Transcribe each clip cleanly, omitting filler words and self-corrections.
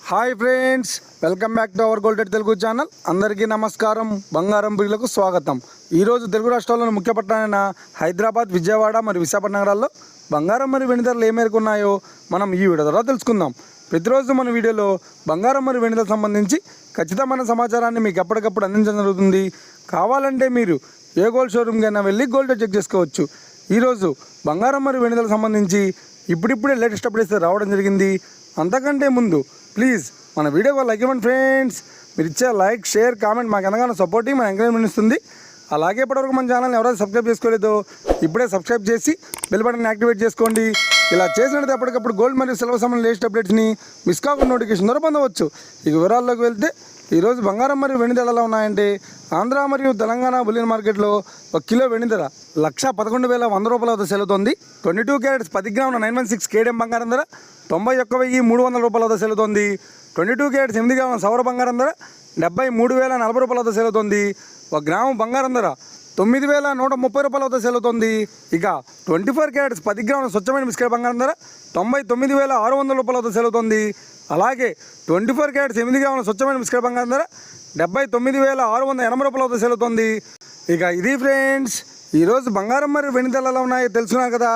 Hi friends, welcome back to our gold rate Telugu channel. అందరికీ నమస్కారం. బంగారం ప్రియులకు స్వాగతం. ఈరోజు తెలుగు రాష్ట్రాల్లోని ముఖ్య పట్టణాలైన హైదరాబాద్, విజయవాడ మరియు విశాఖపట్నం నగరాల్లో బంగారం మరియు వెండి ధరలు ఏ మేరకు ఉన్నాయో మనం ఈ వీడియో ద్వారా తెలుసుకుందాం. ప్రతిరోజు మన వీడియోలో బంగారం మరియు వెండి ధరలకు సంబంధించి ఖచ్చితమైన సమాచారాన్ని మీకు ఎప్పటికప్పుడు అందించడం జరుగుతుంది. కావాలంటే మీరు ఏ గోల్డ్ షోరూమ్కైనా వెళ్ళి గోల్డ్ రేట్ చెక్ చేసుకోవచ్చు. ఈరోజు బంగారం మరియు వెండి ధరలకు సంబంధించి ఇప్పుడిప్పుడే లేటెస్ట్ అప్డేట్స్ రావడం జరిగింది. అంతకంటే ముందు ప్లీజ్ మన వీడియోకి లైక్ ఇవ్వండి ఫ్రెండ్స్. మీరు ఇచ్చే లైక్, షేర్, కామెంట్ మాకు ఎంతగానో సపోర్టింగ్, మన ఎంకరేజ్మెంట్ ఇస్తుంది. అలాగే ఇప్పటివరకు మన ఛానల్ని ఎవరైతే సబ్స్క్రైబ్ చేసుకోలేదో ఇప్పుడే సబ్స్క్రైబ్ చేసి బెల్ బటన్ యాక్టివేట్ చేసుకోండి. ఇలా చేసినట్టు ఎప్పటికప్పుడు గోల్డ్ మరియు సిల్వర్ సంబంధించిన లేటెస్ట్ అప్డేట్స్ని మిస్ కాకుండా నోటిఫికేషన్ ద్వారా పొందవచ్చు. ఇక వివరాల్లోకి వెళ్తే ఈరోజు బంగారం మరియు వెండి ధరలు ఎలా ఉన్నాయంటే, ఆంధ్ర మరియు తెలంగాణ బులియన్ మార్కెట్లో 1 కిలో వెండి ధర 1,11,100 రూపాయల వద్ద సెల్లుతోంది. 22 క్యారెట్స్ 10 గ్రాముల 916 కేడిఎం బంగారం ధర 91,300 రూపాయల వద్ద సెల్లుతోంది. 22 క్యారెట్స్ 8 గ్రాముల సౌర బంగారం ధర 73,040 రూపాయల వద్ద సెల్లుతోంది. 1 గ్రాము బంగారం ధర 9,130 రూపాయల వద్ద సెల్లుతోంది. ఇక 24 క్యారెట్స్ 10 గ్రాముల స్వచ్ఛమైన బిస్కెట్ బంగారం ధర 99,600 రూపాయల వద్ద సెల్లుతోంది. అలాగే 24 క్యారెట్స్ 8 గ్రాముల స్వచ్ఛమైన బిస్కెట్ బంగారం ధర 79,680 రూపాయల వద్ద సెల్లుతోంది. ఇక ఇది ఫ్రెండ్స్, ఈరోజు బంగారం మరియు వెండి ధరలు ఎలా ఉన్నాయో తెలుసుకున్నారు కదా.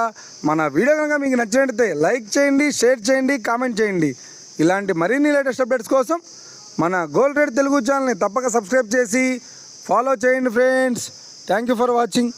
మన వీడియో కనుక మీకు నచ్చినట్లయితే లైక్ చేయండి, షేర్ చేయండి, కామెంట్ చేయండి. ఇలాంటి మరిన్ని లేటెస్ట్ అప్డేట్స్ కోసం మన గోల్డ్ రేట్ తెలుగు ఛానల్ని తప్పక సబ్స్క్రైబ్ చేసి ఫాలో చేయండి friends. Thank you for watching.